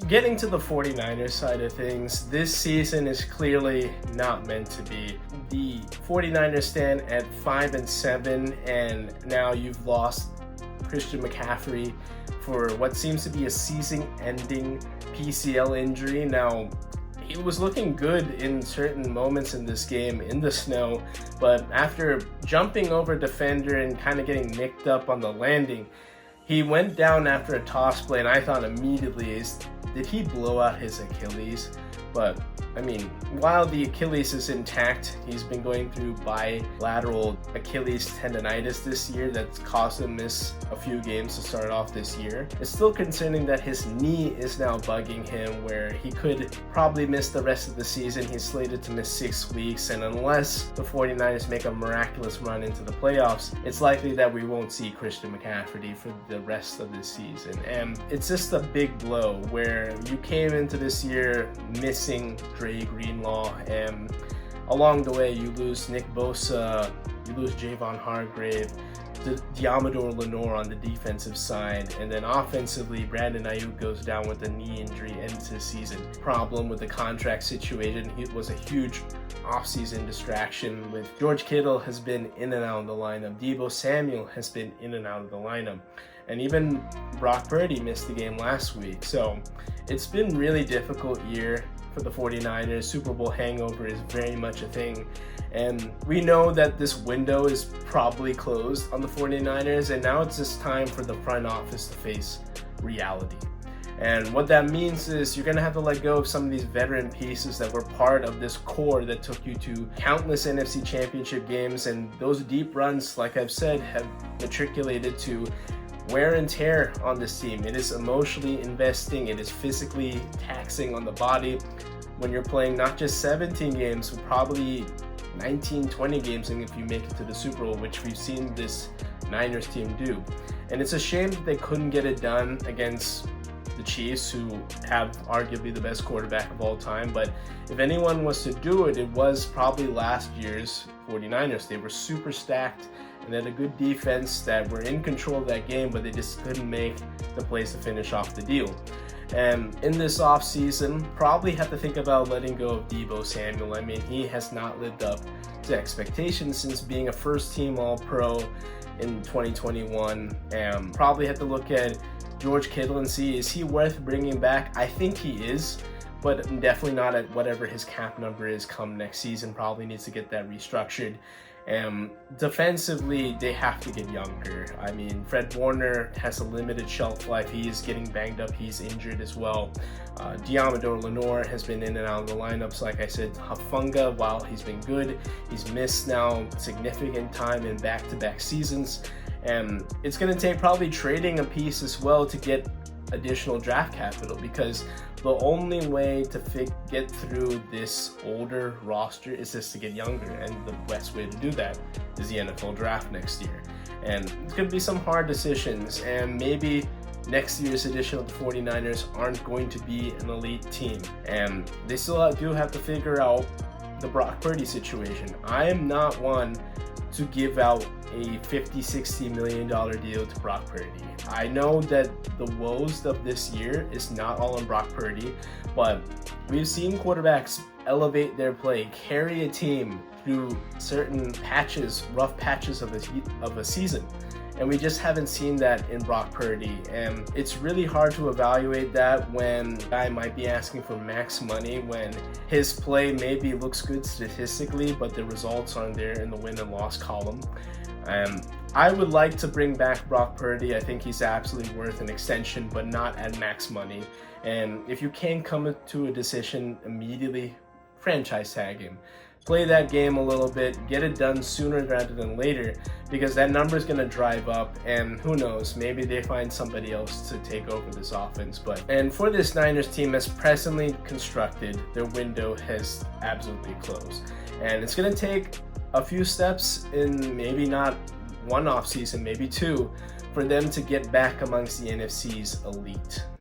getting to the 49ers side of things, this season is clearly not meant to be. The 49ers stand at 5-7, and now you've lost Christian McCaffrey for what seems to be a season-ending PCL injury. Now, he was looking good in certain moments in this game in the snow, but after jumping over a defender and kind of getting nicked up on the landing, he went down after a toss play, and I thought immediately, did he blow out his Achilles? But I mean, while the Achilles is intact, he's been going through bilateral Achilles tendonitis this year that's caused him miss a few games to start off this year. It's still concerning that his knee is now bugging him, where he could probably miss the rest of the season. He's slated to miss 6 weeks, and unless the 49ers make a miraculous run into the playoffs, it's likely that we won't see Christian McCaffrey for the rest of this season. And it's just a big blow where you came into this year missing Greenlaw, and along the way you lose Nick Bosa, you lose Javon Hargrave, Diamador Lenore on the defensive side, and then offensively Brandon Ayuk goes down with a knee injury into the season. Problem with the contract situation, it was a huge offseason distraction. With George Kittle has been in and out of the lineup, Deebo Samuel has been in and out of the lineup, and even Brock Purdy missed the game last week. So it's been really difficult year for the 49ers. Super Bowl hangover is very much a thing, and we know that this window is probably closed on the 49ers, and now it's just time for the front office to face reality. And what that means is you're going to have to let go of some of these veteran pieces that were part of this core that took you to countless NFC championship games, and those deep runs, like I've said, have matriculated to wear and tear on this team. It is emotionally investing, it is physically taxing on the body when you're playing not just 17 games, but probably 19, 20 games, and if you make it to the Super Bowl, which we've seen this Niners team do. And it's a shame that they couldn't get it done against the Chiefs, who have arguably the best quarterback of all time. But if anyone was to do it, it was probably last year's 49ers. They were super stacked, and they had a good defense that were in control of that game, but they just couldn't make the plays to finish off the deal. And in this offseason, probably have to think about letting go of Deebo Samuel. I mean, he has not lived up to expectations since being a first-team All-Pro in 2021. And probably have to look at George Kittle and see, is he worth bringing back? I think he is, but definitely not at whatever his cap number is come next season. Probably needs to get that restructured. Defensively, they have to get younger. I mean, Fred Warner has a limited shelf life. He is getting banged up. He's injured as well. Diamador Lenore has been in and out of the lineups. Like I said, Hafunga, while he's been good, he's missed now significant time in back-to-back seasons. And it's going to take probably trading a piece as well to get additional draft capital, because the only way to get through this older roster is just to get younger, and the best way to do that is the NFL draft next year. And it's going to be some hard decisions, and maybe next year's edition of the 49ers aren't going to be an elite team, and they still do have to figure out the Brock Purdy situation. I am not one to give out a $50-60 million deal to Brock Purdy. I know that the woes of this year is not all on Brock Purdy, but we've seen quarterbacks elevate their play, carry a team through certain patches, rough patches of a season. And we just haven't seen that in Brock Purdy. And it's really hard to evaluate that when a guy might be asking for max money, when his play maybe looks good statistically, but the results aren't there in the win and loss column. I would like to bring back Brock Purdy. I think he's absolutely worth an extension, but not at max money. And if you can't come to a decision immediately, franchise tag him. Play that game a little bit, get it done sooner rather than later, because that number is going to drive up, and who knows, maybe they find somebody else to take over this offense. And for this Niners team, as presently constructed, their window has absolutely closed, and it's going to take a few steps in maybe not one offseason, maybe two, for them to get back amongst the NFC's elite.